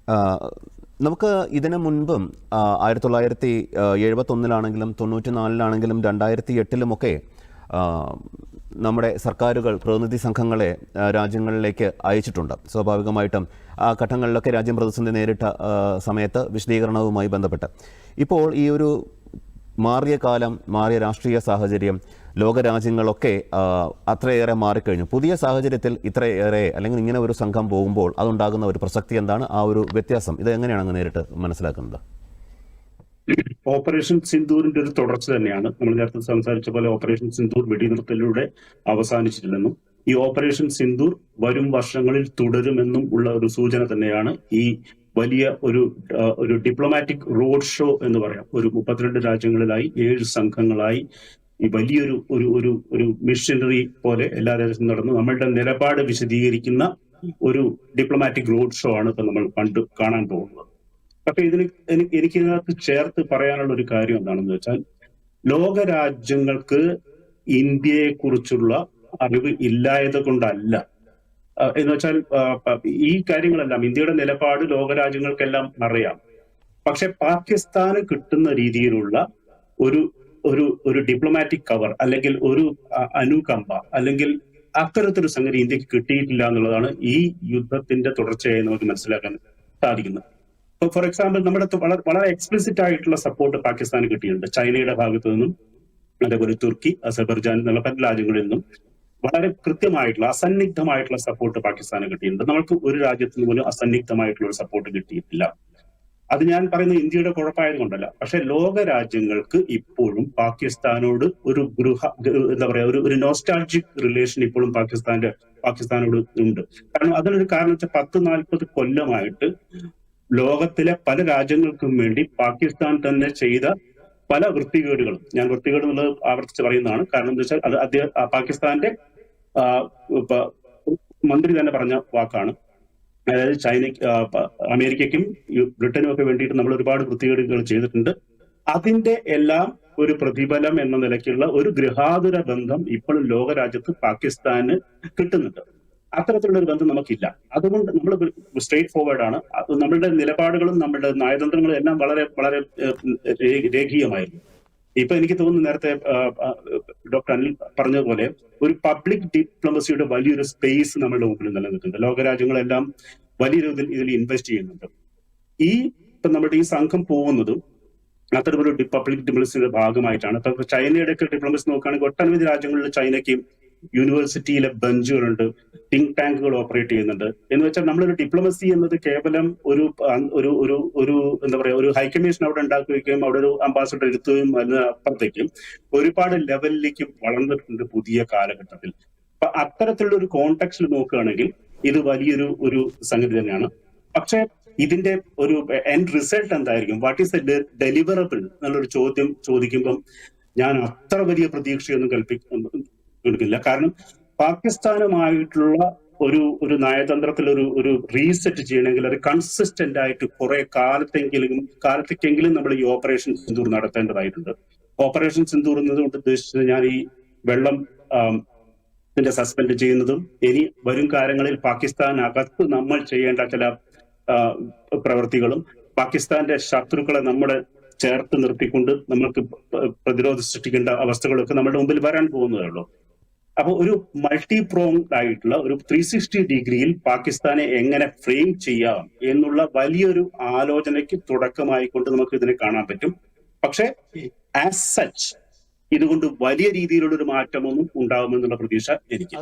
ആ, നമുക്ക് ഇതിനു മുൻപും 1971 തൊണ്ണൂറ്റിനാലിലാണെങ്കിലും 2008 നമ്മുടെ സർക്കാരുകൾ പ്രതിനിധി സംഘങ്ങളെ രാജ്യങ്ങളിലേക്ക് അയച്ചിട്ടുണ്ട്. സ്വാഭാവികമായിട്ടും ആ ഘട്ടങ്ങളിലൊക്കെ രാജ്യം പ്രതിസന്ധി നേരിട്ട സമയത്ത് വിശദീകരണവുമായി ബന്ധപ്പെട്ട് ഇപ്പോൾ ഈ ഒരു മാറിയ കാലം, മാറിയ രാഷ്ട്രീയ സാഹചര്യം, ലോകരാജ്യങ്ങളൊക്കെ അത്രയേറെ മാറിക്കഴിഞ്ഞു. പുതിയ സാഹചര്യത്തിൽ ഇത്രയേറെ അല്ലെങ്കിൽ ഇങ്ങനെ ഒരു സംഘം പോകുമ്പോൾ അതുണ്ടാകുന്ന ഒരു പ്രസക്തി എന്താണ്? ആ ഒരു വ്യത്യാസം ഇത് എങ്ങനെയാണ് അങ്ങ് നേരിട്ട് മനസ്സിലാക്കുന്നത്? ഓപ്പറേഷൻ സിന്ദൂറിന്റെ ഒരു തുടർച്ച തന്നെയാണ്. നമ്മൾ നേരത്തെ സംസാരിച്ച പോലെ ഓപ്പറേഷൻ സിന്ദൂർ വെടിനിർത്തലിലൂടെ അവസാനിച്ചിട്ടില്ലെന്നും ഈ ഓപ്പറേഷൻ സിന്ദൂർ വരും വർഷങ്ങളിൽ തുടരുമെന്നും ഉള്ള ഒരു സൂചന തന്നെയാണ് ഈ വലിയ ഒരു ഡിപ്ലോമാറ്റിക് റോഡ് ഷോ എന്ന് പറയാം. ഒരു 32 രാജ്യങ്ങളിലായി 7 സംഘങ്ങളായി ഈ വലിയൊരു ഒരു ഒരു ഒരു മിഷനറി പോലെ എല്ലാ രാജ്യത്തും നടന്ന് നമ്മളുടെ നിലപാട് വിശദീകരിക്കുന്ന ഒരു ഡിപ്ലോമാറ്റിക് റോഡ് ഷോ ആണ് ഇപ്പൊ നമ്മൾ കാണാൻ പോകുന്നത്. അപ്പൊ എനിക്കിതിനകത്ത് ചേർത്ത് പറയാനുള്ള ഒരു കാര്യം എന്താണെന്ന് വെച്ചാൽ, ലോകരാജ്യങ്ങൾക്ക് ഇന്ത്യയെ കുറിച്ചുള്ള അറിവ് ഇല്ലായത് കൊണ്ടല്ല. എന്ന് വെച്ചാൽ ഈ കാര്യങ്ങളെല്ലാം, ഇന്ത്യയുടെ നിലപാട് ലോകരാജ്യങ്ങൾക്കെല്ലാം അറിയാം. പക്ഷെ പാകിസ്ഥാന് കിട്ടുന്ന രീതിയിലുള്ള ഒരു ഒരു ഒരു ഡിപ്ലോമാറ്റിക് കവർ അല്ലെങ്കിൽ ഒരു അനുകമ്പ അല്ലെങ്കിൽ അത്തരത്തിലൊരു സംഗതി ഇന്ത്യക്ക് കിട്ടിയിട്ടില്ല എന്നുള്ളതാണ് ഈ യുദ്ധത്തിന്റെ തുടർച്ചയായി നമുക്ക് മനസ്സിലാക്കാൻ സാധിക്കുന്നത്. ഇപ്പൊ ഫോർ എക്സാമ്പിൾ, നമ്മുടെ വളരെ എക്സ്പ്ലിസിറ്റ് ആയിട്ടുള്ള സപ്പോർട്ട് പാകിസ്ഥാന് കിട്ടിയിട്ടുണ്ട്. ചൈനയുടെ ഭാഗത്തു നിന്നും, അതേപോലെ തുർക്കി, അസർബൈജാൻ എന്നുള്ള പല രാജ്യങ്ങളിൽ നിന്നും വളരെ കൃത്യമായിട്ടുള്ള അസന്നിഗ്ധമായിട്ടുള്ള സപ്പോർട്ട് പാകിസ്ഥാന് കിട്ടിയിട്ടുണ്ട്. നമുക്ക് ഒരു രാജ്യത്തിന് പോലും അസന്നിഗ്ധമായിട്ടുള്ള ഒരു സപ്പോർട്ട് കിട്ടിയിട്ടില്ല. അത് ഞാൻ പറയുന്നത് ഇന്ത്യയുടെ കുഴപ്പമായത് കൊണ്ടല്ല. പക്ഷെ ലോക രാജ്യങ്ങൾക്ക് ഇപ്പോഴും പാകിസ്ഥാനോട് എന്താ പറയാ, ഒരു നോസ്റ്റാൾജിക് റിലേഷൻ ഇപ്പോഴും പാകിസ്ഥാനോട് ഉണ്ട്. കാരണം അതിനൊരു കാരണം വെച്ചാൽ 10-40 കൊല്ലമായിട്ട് ലോകത്തിലെ പല രാജ്യങ്ങൾക്കും വേണ്ടി പാകിസ്ഥാൻ തന്നെ ചെയ്ത പല വൃത്തികേടുകളും, ഞാൻ വൃത്തികേട് എന്നുള്ളത് ആവർത്തിച്ച് പറയുന്നതാണ്. കാരണം എന്താ വെച്ചാൽ അത് പാകിസ്ഥാന്റെ മന്ത്രി തന്നെ പറഞ്ഞ വാക്കാണ്. അതായത് അമേരിക്കയ്ക്കും ബ്രിട്ടനും ഒക്കെ വേണ്ടിയിട്ട് നമ്മൾ ഒരുപാട് വൃത്തികേടുകൾ ചെയ്തിട്ടുണ്ട്. അതിന്റെ എല്ലാം ഒരു പ്രതിഫലം എന്ന നിലയ്ക്കുള്ള ഒരു ഗൃഹാതുര ബന്ധം ഇപ്പോഴും ലോകരാജ്യത്ത് പാകിസ്ഥാന് കിട്ടുന്നുണ്ട്. അത്തരത്തിലുള്ള ഒരു ബന്ധം നമുക്കില്ല. അതുകൊണ്ട് നമ്മൾ സ്ട്രേറ്റ് ഫോർവേഡ് ആണ്. നമ്മളുടെ നിലപാടുകളും നമ്മളുടെ നയതന്ത്രങ്ങളും എല്ലാം വളരെ വളരെ രേഖീയമായിരുന്നു. ഇപ്പൊ എനിക്ക് തോന്നുന്നു, നേരത്തെ ഡോക്ടർ അനിൽ പറഞ്ഞതുപോലെ ഒരു പബ്ലിക് ഡിപ്ലോമസിയുടെ വലിയൊരു സ്പേസ് നമ്മളുടെ മുമ്പിൽ നിലനിൽക്കുന്നുണ്ട്. ലോകരാജ്യങ്ങളെല്ലാം വലിയ രീതിയിൽ ഇതിൽ ഇൻവെസ്റ്റ് ചെയ്യുന്നുണ്ട്. ഇപ്പൊ നമ്മുടെ ഈ സംഘം പോകുന്നതും അത്തരമൊരു പബ്ലിക് ഡിപ്ലോമസിയുടെ ഭാഗമായിട്ടാണ്. ഇപ്പൊ ചൈനയുടെ ഒക്കെ ഡിപ്ലോമസി നോക്കുകയാണെങ്കിൽ ഒട്ടനവധി രാജ്യങ്ങളിൽ ചൈനയ്ക്ക് യൂണിവേഴ്സിറ്റിയിലെ ബെഞ്ചുകളുണ്ട്, തിങ്ക് ടാങ്കുകൾ ഓപ്പറേറ്റ് ചെയ്യുന്നുണ്ട്. എന്ന് വെച്ചാൽ നമ്മളൊരു ഡിപ്ലോമസി എന്നത് കേവലം ഒരു എന്താ പറയാ, ഒരു ഹൈക്കമ്മീഷൻ അവിടെ ഉണ്ടാക്കുകയും അവിടെ ഒരു അംബാസഡർ ഇരുത്തുകയും അതിനപ്പുറത്തേക്കും ഒരുപാട് ലെവലിലേക്ക് വളർന്നിട്ടുണ്ട് പുതിയ കാലഘട്ടത്തിൽ. അപ്പൊ അത്തരത്തിലുള്ള ഒരു കോണ്ടെക്സ്റ്റിൽ നോക്കുകയാണെങ്കിൽ ഇത് വലിയൊരു സംഗതി തന്നെയാണ്. പക്ഷെ ഇതിന്റെ ഒരു എൻഡ് റിസൾട്ട് എന്തായിരിക്കും, വാട്ട് ഈസ് ദ ഡെലിവറബിൾ എന്നുള്ളൊരു ചോദ്യം ചോദിക്കുമ്പം ഞാൻ അത്ര വലിയ പ്രതീക്ഷയൊന്നും എടുക്കില്ല. കാരണം പാകിസ്ഥാനുമായിട്ടുള്ള ഒരു നയതന്ത്രത്തിൽ ഒരു റീസെറ്റ് ചെയ്യണമെങ്കിൽ അത് കൺസിസ്റ്റന്റ് ആയിട്ട് കുറെ കാലത്തേക്കെങ്കിലും നമ്മൾ ഈ ഓപ്പറേഷൻ സിന്ദൂർ നടത്തേണ്ടതായിട്ടുണ്ട്. ഓപ്പറേഷൻ സിന്ദൂർ എന്നതുകൊണ്ട് ഉദ്ദേശിച്ചത് ഞാൻ ഈ വെള്ളം സസ്പെൻഡ് ചെയ്യുന്നതും ഇനി വരും കാലങ്ങളിൽ പാകിസ്ഥാനകത്ത് നമ്മൾ ചെയ്യേണ്ട ചില പ്രവൃത്തികളും പാകിസ്ഥാന്റെ ശത്രുക്കളെ നമ്മുടെ ചേർത്ത് നിർത്തിക്കൊണ്ട് നമ്മൾക്ക് പ്രതിരോധം സൃഷ്ടിക്കേണ്ട അവസ്ഥകളൊക്കെ നമ്മുടെ മുമ്പിൽ വരാൻ പോകുന്നതേ ഉള്ളൂ. അപ്പൊ ഒരു മൾട്ടി പ്രോങ്ഡ് ആയിട്ടുള്ള ഒരു 360 ഡിഗ്രിയിൽ പാകിസ്ഥാനെ എങ്ങനെ ഫ്രെയിം ചെയ്യാം എന്നുള്ള വലിയൊരു ആലോചനയ്ക്ക് തുടക്കമായിക്കൊണ്ട് നമുക്ക് ഇതിനെ കാണാൻ പറ്റും. പക്ഷെ ആസ് സച്ച് ഇതുകൊണ്ട് വലിയ രീതിയിലുള്ള ഒരു മാറ്റമൊന്നും ഉണ്ടാകുമെന്നുള്ള പ്രതീക്ഷ എനിക്ക്